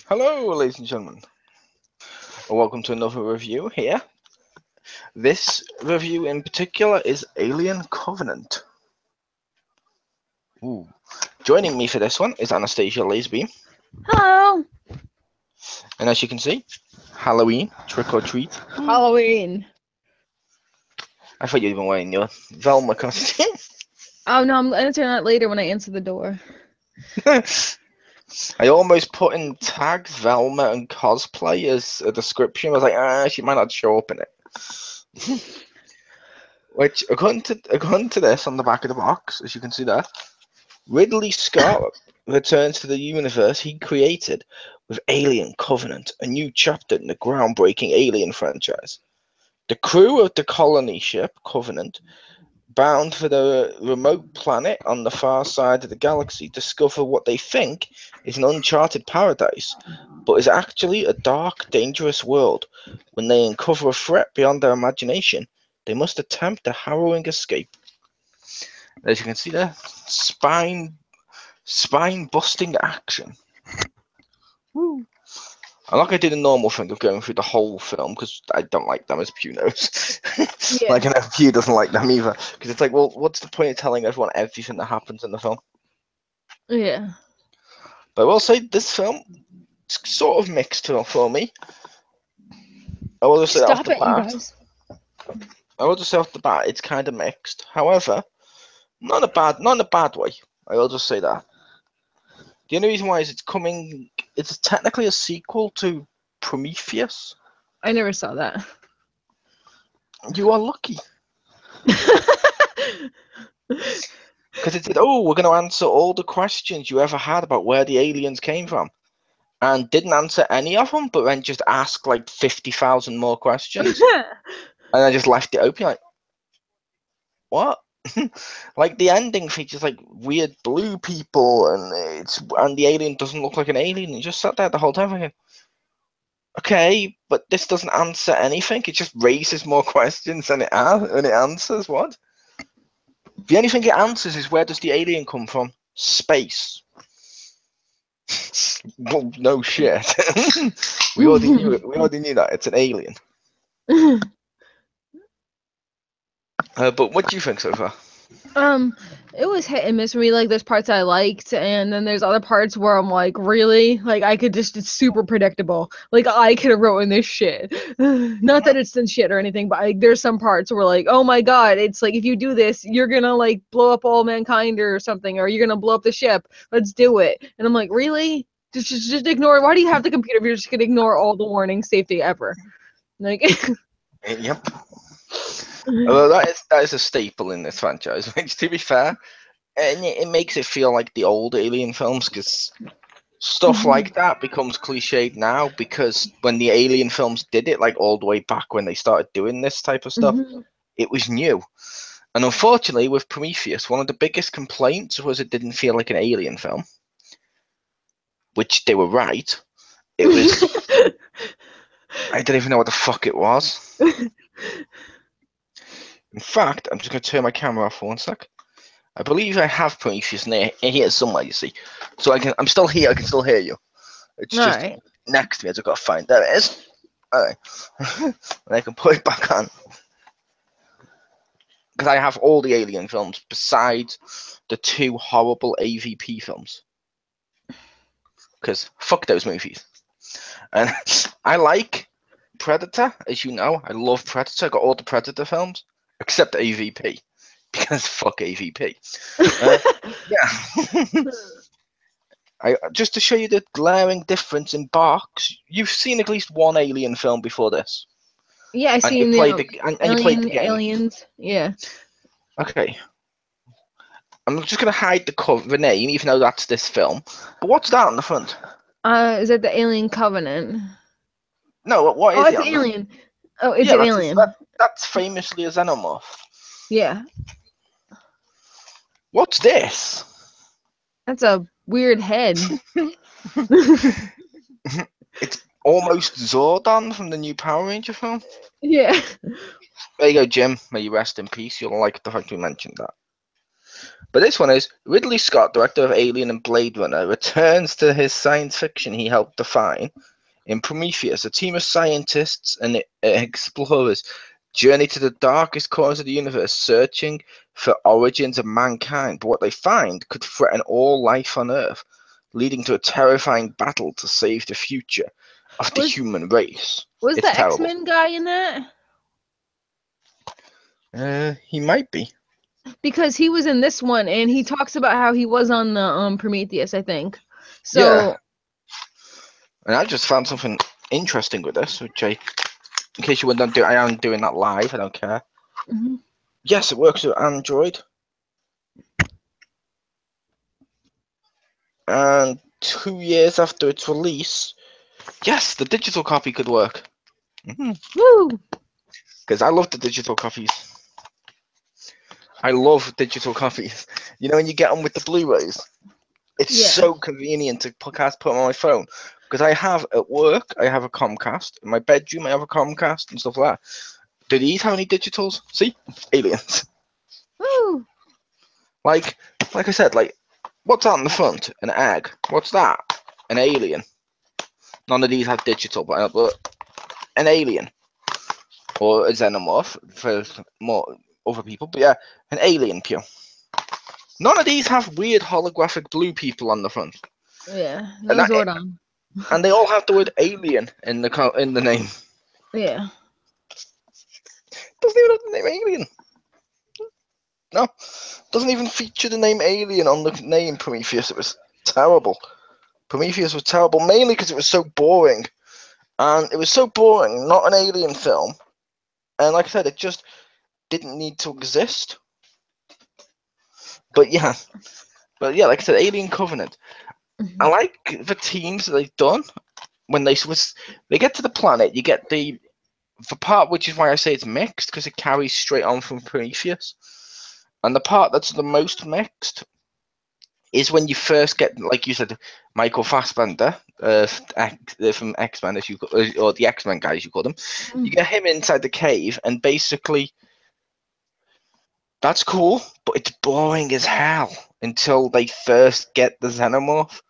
Hello, ladies and gentlemen, and welcome to another review here. This review in particular is Alien Covenant. Ooh. Joining me for this one is Anastasia Lazerbeam, Hello. and as you can see, Halloween, trick or treat. Halloween. I thought you'd been wearing your Velma costume. Oh no, I'm answering that later when I answer the door. I almost put in tags Velma and cosplay as a description. I was like, she might not show up in it. Which, according to this on the back of the box, as you can see there, Ridley Scott returns to the universe he created with Alien Covenant, a new chapter in the groundbreaking Alien franchise. The crew of the colony ship Covenant, bound for the remote planet on the far side of the galaxy, discover what they think is an uncharted paradise, but is actually a dark, dangerous world. When they uncover a threat beyond their imagination, they must attempt a harrowing escape. As you can see there, spine-busting action. Woo. I'm not going to do the normal thing of going through the whole film because I don't like them, as Pew knows. Yeah. Like, I know Pew doesn't like them either because it's like, well, what's the point of telling everyone everything that happens in the film? Yeah. But I will say this film is sort of mixed for me. I will just say off Stop the it, you bat. guys. I will just say off the bat, it's kind of mixed. However, not in a bad way. I will just say that. The only reason why is it's technically a sequel to Prometheus. I never saw that. You are lucky. Because it said, oh, we're going to answer all the questions you ever had about where the aliens came from. And didn't answer any of them, but then just asked like 50,000 more questions. And I just left it open, like, what? Like, the ending features like weird blue people, and the alien doesn't look like an alien. You just sat there the whole time thinking, okay, but this doesn't answer anything. It just raises more questions than it answers. What? The only thing it answers is, where does the alien come from? Space. Well, no shit. We already knew it. We already knew that it's an alien. But what do you think so far? Um, it was hit and miss for me. Like, there's parts I liked, and then there's other parts where I'm like, really? Like, it's super predictable. Like, I could have written this shit. Not that it's in shit or anything, but there's some parts where, like, oh my god, it's like, if you do this, you're gonna, like, blow up all mankind or something, or you're gonna blow up the ship. Let's do it. And I'm like, really? Just ignore. Why do you have the computer if you're just gonna ignore all the warnings, safety ever? Like, Yep. Although that is a staple in this franchise. Which, to be fair, it makes it feel like the old Alien films, because stuff like that becomes cliched now. Because when the Alien films did it, like all the way back when they started doing this type of stuff, it was new. And unfortunately, with Prometheus, one of the biggest complaints was it didn't feel like an Alien film, which they were right. It was. I don't even know what the fuck it was. In fact, I'm just going to turn my camera off for one sec. I believe I have Prometheus near here somewhere, you see. So I'm still here, I can still hear you. It's just Alright. next to me, I've got to find. There it is. Alright. And I can put it back on. Because I have all the Alien films besides the two horrible AVP films. Because fuck those movies. And I like Predator, as you know. I love Predator. I got all the Predator films except AVP. Because fuck AVP. Yeah. Just to show you the glaring difference in box, you've seen at least one Alien film before this. Yeah, I And you seen played the and you played the Alien game. Aliens. Yeah. Okay. I'm just gonna hide the name, even though that's this film. But what's that on the front? Is it the Alien Covenant? No, what Oh, is it it's on an the? alien. Oh, it's Yeah, an alien. that's famously a xenomorph. Yeah. What's this? That's a weird head. It's almost Zordon from the new Power Ranger film. Yeah. There you go, Jim. May you rest in peace. You'll like the fact we mentioned that. But this one is Ridley Scott, director of Alien and Blade Runner, returns to his science fiction he helped define in Prometheus. A team of scientists and explorers journey to the darkest corners of the universe, searching for origins of mankind. But what they find could threaten all life on Earth, leading to a terrifying battle to save the future of the Was human race. was It's the terrible. X-Men guy in that? He might be. Because he was in this one, and he talks about how he was on the Prometheus, I think. Yeah. So And I just found something interesting with this, which in case you wouldn't do, I am doing that live. I don't care. mhm. Yes, it works with Android. And 2 years after its release, yes, the digital copy could work. Woo! Because I love the digital copies. I love digital copies. You know, when you get them with the Blu-rays, it's Yeah. so convenient to put them on my phone. Because I have at work, I have a Comcast. In my bedroom, I have a Comcast and stuff like that. Do these have any digitals? See, aliens. Woo! Like I said, like, what's that on the front? An egg. What's that? An alien. None of these have digital, but an alien or a xenomorph for more other people. But yeah, an alien pure. None of these have weird holographic blue people on the front, Yeah. No and that, Zordon. and they all have the word alien in the name. Yeah. Doesn't even have the name alien. No, doesn't even feature the name alien on the name Prometheus. It was terrible. Prometheus was terrible, mainly because it was so boring. And it was so boring, not an alien film. And like I said, it just didn't need to exist. But yeah, like I said, Alien Covenant. I Mhm. like the teams that they've done. When they get to the planet, you get the part, which is why I say it's mixed, because it carries straight on from Prometheus. And the part that's the most mixed is when you first get, like you said, Michael Fassbender from X-Men, as you or the X-Men guys, you call them. You get him inside the cave, and basically, that's cool, but it's boring as hell until they first get the xenomorph.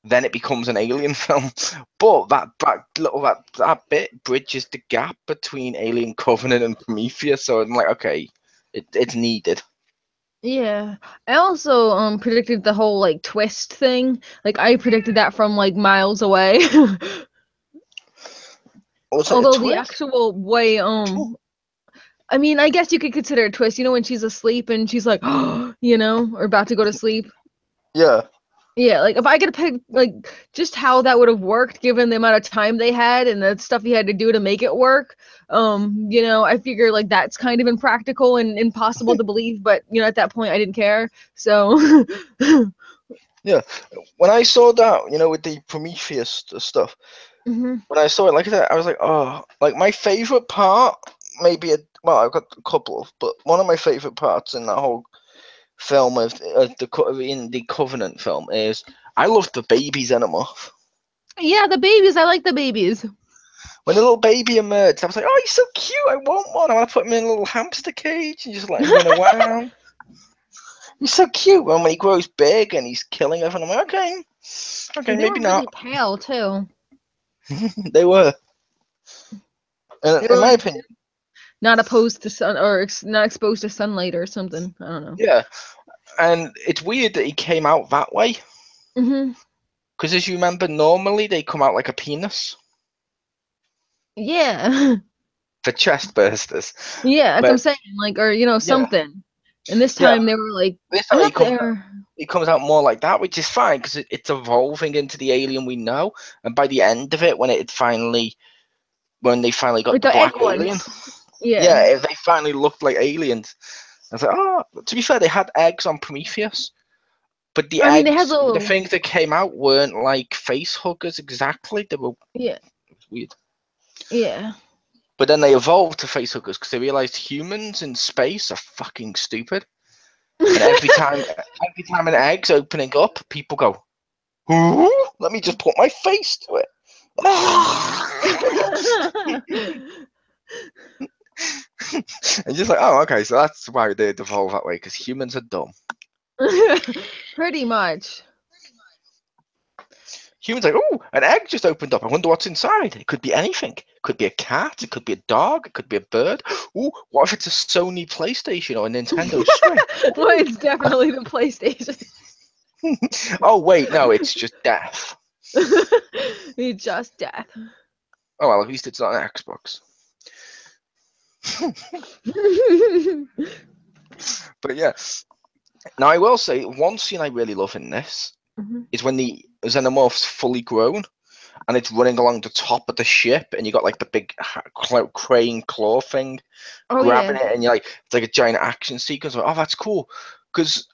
Then it becomes an alien film. But that bit bridges the gap between Alien Covenant and Prometheus. So I'm like, okay, it's needed. Yeah. I also predicted the whole like twist thing. Like I predicted that from like miles away. Was it a Although the twist? actual way I mean, I guess you could consider it a twist, when she's asleep and she's like, or about to go to sleep. Yeah. Yeah, like if I could pick like just how that would have worked given the amount of time they had and the stuff you had to do to make it work. I figure like that's kind of impractical and impossible to believe, but at that point I didn't care. So Yeah. When I saw that, with the Prometheus stuff, hmm when I saw it, like I said, I was like, oh, like my favorite part, well, I've got a couple of, but one of my favorite parts in that whole film in the Covenant film is I love the baby xenomorph. Yeah, the babies, I like the babies. When the little baby emerged, I was like, oh, he's so cute. I want one. I want to put him in a little hamster cage and just let him run around. He's so cute. And when he grows big and he's killing everyone, I'm like, okay, They were maybe really not. pale too. They were. And They were in my like opinion, not opposed to sun or not exposed to sunlight or something. I don't know. yeah. And it's weird that he came out that way. hmm Because as you remember, normally they come out like a penis Yeah. for chest bursters. Yeah, that's what I'm But saying. Like, or yeah, something. And this yeah. time they were like, This I'm time not there. he comes out more like that, which is fine because it's evolving into the alien we know. And by the end of it, when they finally got Like the the egg black alien, ones. Yeah. yeah, they finally looked like aliens. I was like, oh, to be fair, they had eggs on Prometheus, but I mean, they had the little. things that came out weren't like face huggers exactly. They were Yeah. weird. Yeah. But then they evolved to face hookers because they realized humans in space are fucking stupid. And every time an egg's opening up, people go, "Ooh, let me just put my face to it." And just like, oh, okay, so that's why they evolve that way because humans are dumb. Pretty much. Humans like, oh, an egg just opened up. I wonder what's inside. It could be anything. It could be a cat. It could be a dog. It could be a bird. Ooh, what if it's a Sony PlayStation or a Nintendo Switch? Well, it's definitely the PlayStation. Oh wait, no, it's just death. It's just death. Oh well, at least it's not an Xbox. But yeah. Now I will say, one scene I really love in this is when the xenomorph's fully grown and it's running along the top of the ship, and you got like the big crane claw thing Oh grabbing yeah. it, and you're like, it's like a giant action sequence. Like, oh, that's cool. Because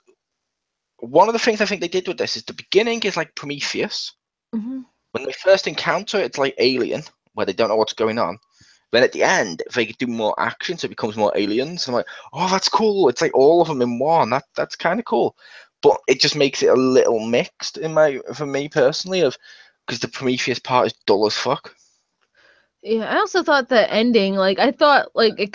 one of the things I think they did with this is the beginning is like Prometheus. Mhm. When they first encounter it, it's like Alien, where they don't know what's going on. Then at the end, they do more action, so it becomes more aliens. I'm like, oh, that's cool. It's like all of them in one. That's kind of cool. But it just makes it a little mixed for me personally, because the Prometheus part is dull as fuck. Yeah, I also thought the ending, like I thought like it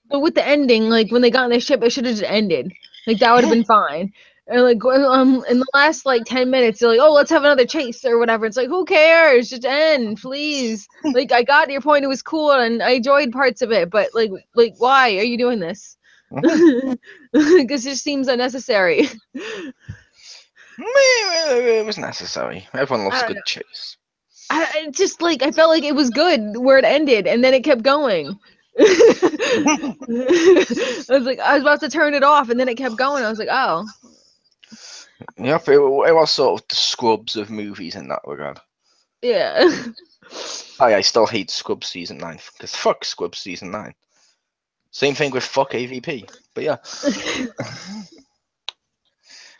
but with the ending, like when they got on the ship, it should have just ended. Like that would have Yeah. been fine. And like in the last like 10 minutes, they're like, "Oh, let's have another chase or whatever." It's like, "Who cares? Just end, please." Like I got your point, it was cool and I enjoyed parts of it, but like why are you doing this? Because it just seems unnecessary. It was necessary. Everyone I loves a don't know. good chase. I just like I felt like it was good where it ended and then it kept going. I was like, I was about to turn it off and then it kept going. I was like, oh. Yep, it was sort of the Scrubs of movies in that regard. Yeah. I still hate Scrubs season 9 because fuck Scrubs season 9. Same thing with fuck AVP. But yeah,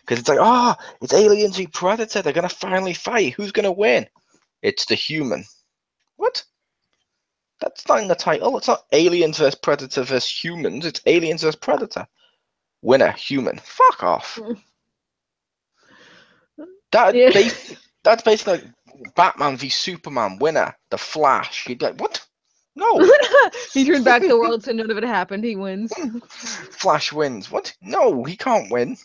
because it's like, oh, it's aliens v Predator. They're gonna finally fight. Who's gonna win? It's the human. What? That's not in the title. It's not aliens versus Predator versus humans. It's aliens versus Predator. Winner, human. Fuck off. That Yeah. basic. That's basically like Batman v Superman. Winner, the Flash. You'd be like, what? No. He turned back the world so none of it happened. He wins. Flash wins. What? No, he can't win.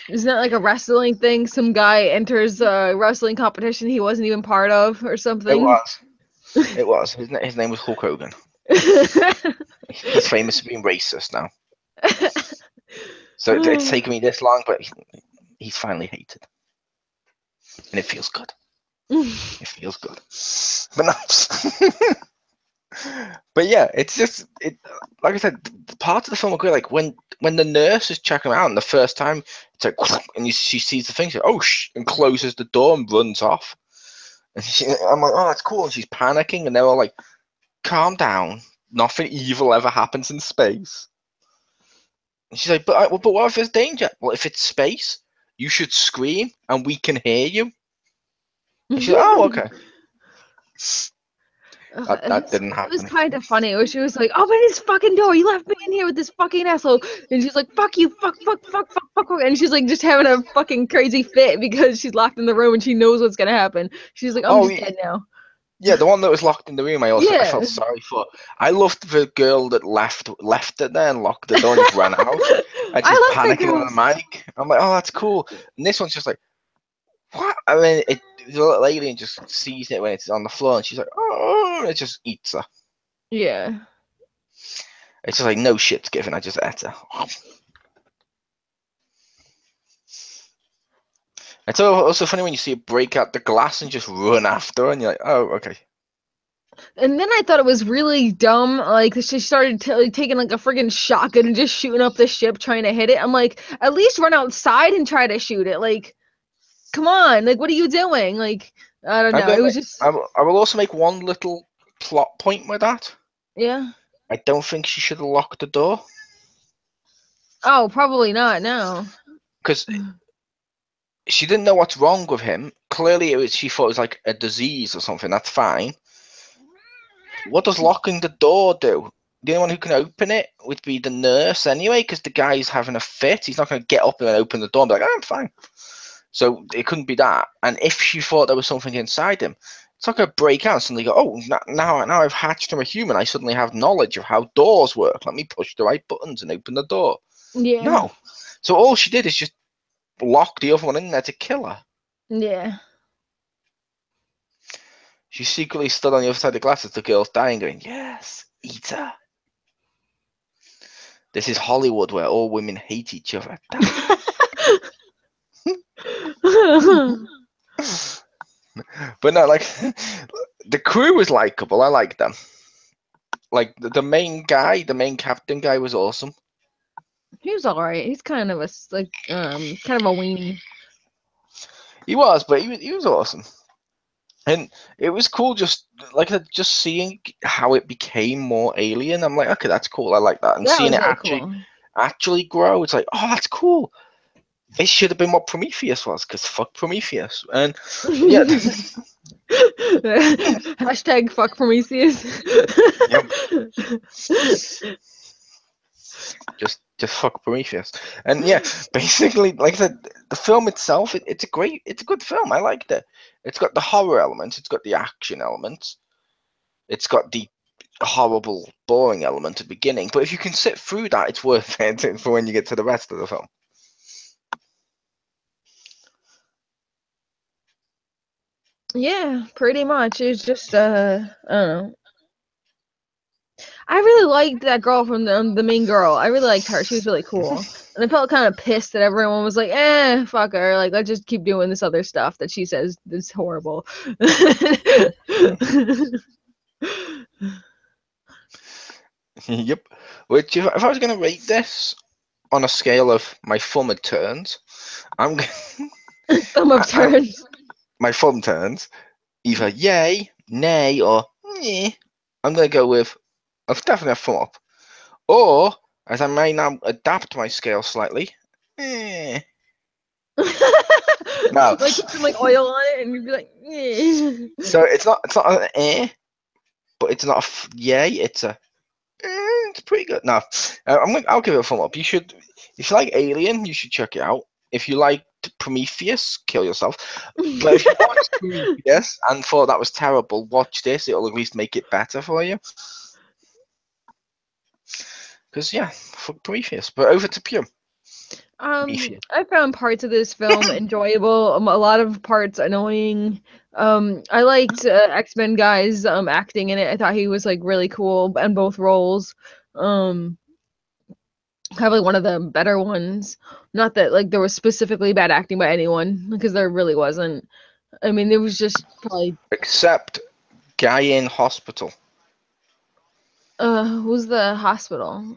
Isn't that like a wrestling thing? Some guy enters a wrestling competition he wasn't even part of or It something. was. It was. His name was Hulk Hogan. He's famous for being racist now. So it's taken me this long, but he's finally hated. And it feels good. It feels good. But no. But yeah, it's just like I said, part of the film are good. Like when the nurse is checking him out, and the first time it's like, and she sees the thing, she's like, oh, and closes the door and runs off. And I'm like, oh, that's cool. And she's panicking, and they're all like, calm down. Nothing evil ever happens in space. And she's like, but what if there's danger? Well, if it's space, you should scream, and we can hear you. And she's like, oh, okay. That didn't It was happen. kind of funny where she was like, open this fucking door, you left me in here with this fucking asshole, and she's like, fuck you, fuck, and she's like just having a fucking crazy fit because she's locked in the room and she knows what's gonna happen. She's like, I'm Oh, just dead now. yeah, the one that was locked in the room. I Yeah. felt sorry for. I loved the girl that left it there and locked the door and just ran out, and she's I like that panicking girl. on the mic. I'm like, oh, that's cool. And this one's just like, what? I mean, the little alien just sees it when it's on the floor, and she's like, oh, and it just eats her. Yeah. It's just like no shit's given. I just ate her. It's also funny when you see it break out the glass and just run after her, and you're like, oh, okay. And then I thought it was really dumb. Like she started taking like a friggin' shotgun and just shooting up the ship trying to hit it. I'm like, at least run outside and try to shoot it. Like, come on. Like, what are you doing? Like, I don't know. It was just I will also make one little plot point with that. yeah. I don't think she should have locked the door. Oh, probably not. No. Because she didn't know what's wrong with him. Clearly, she thought it was like a disease or something. That's fine. What does locking the door do? The only one who can open it would be the nurse anyway, because the guy's having a fit. He's not going to get up and open the door and be like, oh, I'm fine. So it couldn't be that. And if she thought there was something inside him, it's not going to break out and suddenly go, oh, now I've hatched from a human. I suddenly have knowledge of how doors work. Let me push the right buttons and open the door. Yeah. No. So all she did is just lock the other one in there to kill her. Yeah. She secretly stood on the other side of the glass as the girl's dying, going, "Yes, eat her." This is Hollywood where all women hate each other. But no, like the crew was likable. I like them. Like the main guy, the main captain guy was awesome. He was alright. He's kind of a kind of a weenie. He was, but he was awesome. And it was cool just like just seeing how it became more alien. I'm like, okay, that's cool. I like that. And That seeing was it really cool. actually grow, it's like, oh, that's cool. This should have been what Prometheus was, because fuck Prometheus. And yeah, Hashtag fuck Prometheus. yep, just fuck Prometheus. And yeah, basically, like I said, the film itself, it's a good film. I liked it. It's got the horror elements, it's got the action elements, it's got the horrible, boring element at the beginning. But if you can sit through that, it's worth it for when you get to the rest of the film. Yeah, pretty much. It's just I don't know. I really liked that girl from the main girl. I really liked her. She was really cool. And I felt kind of pissed that everyone was like, fuck her. Like, let's just keep doing this other stuff that she says is horrible. Yep. Which, if I was going to rate this on a scale of my thumb turns, I'm Thumb up turns. my thumb turns either yay, nay, or meh. I'm going to go with definitely a thumb up. Or, as I may now adapt my scale slightly, eh. No. Like put some like oil on it and you'd be like, So it's not an eh, but it's not a yay. It's a it's pretty good. No, I'll give it a thumb up. You should, if you like Alien, you should check it out. If you like Prometheus, kill yourself. But if you watched Prometheus and thought that was terrible, watch this. It'll at least make it better for you. Because yeah, fuck Prometheus. But over to Pure. Prometheus. I found parts of this film enjoyable, a lot of parts annoying. I liked X-Men guy's acting in it. I thought he was like really cool in both roles. Um, Probably one of the better ones. Not that like there was specifically bad acting by anyone, because there really wasn't. I mean, there was just probably Except guy in hospital. who's the hospital?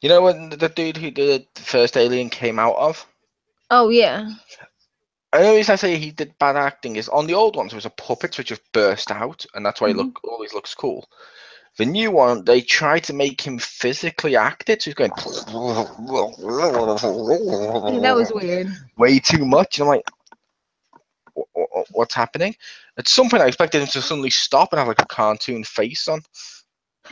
You know when the dude who did the first Alien came out of? Oh yeah. The only reason I say he did bad acting is on the old ones there was a puppet which just burst out, and that's why he Mhm. always looks cool. The new one, they tried to make him physically act it, so he's going Yeah, that was weird. way too much, and I'm like, what's happening? At some point, I expected him to suddenly stop and have like a cartoon face on.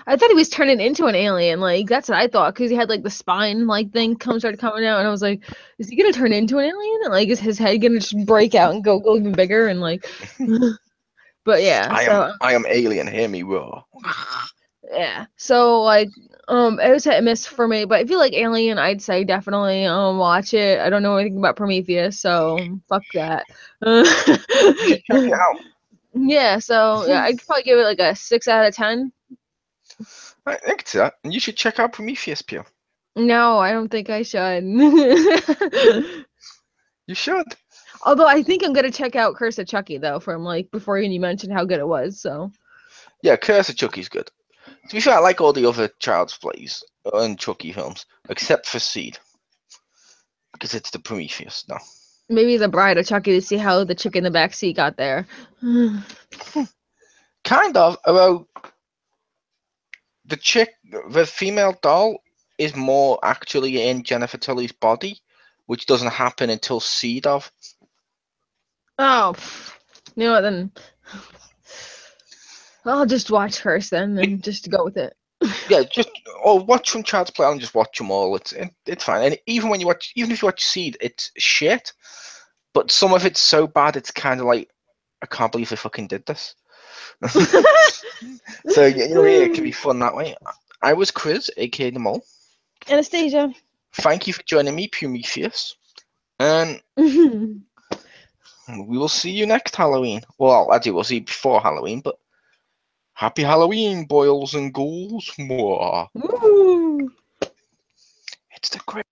I thought he was turning into an alien. Like that's what I thought, because he had like the spine like thing started coming out, and I was like, is he gonna turn into an alien? And, like, is his head gonna just break out and go even bigger? And like, but yeah. So I am alien. Hear me roar. yeah. So like, it was hit and miss for me. But if you like Alien, I'd say definitely watch it. I don't know anything about Prometheus, so fuck that. You should check it out. Yeah. So yeah, I'd probably give it like a 6 out of 10. I think it's that, and you should check out Prometheus, Pure. No, I don't think I should. You should. Although I think I'm gonna check out Curse of Chucky though, from like before you mentioned how good it was. So Yeah, Curse of Chucky's good. To be fair, I like all the other Child's Plays and Chucky films, except for Seed, because it's the Prometheus. No. maybe the Bride of Chucky to see how the chick in the back seat got there. Kind of, although the female doll is more actually in Jennifer Tully's body, which doesn't happen until Seed of. Oh, you know what? Then I'll just watch Curse then, and just go with it. Yeah, or watch from Child's Play and just watch them all. It's fine. And even if you watch Seed, it's shit. But some of it's so bad, it's kind of like, I can't believe they fucking did this. So yeah, it can be fun that way. I was Chriz, aka the Mole. Anastasia. thank you for joining me, Prometheus. And we will see you next Halloween. Well, actually, we'll see you before Halloween, but happy Halloween, boils and ghouls. Mwah. Woo. It's the Chriz.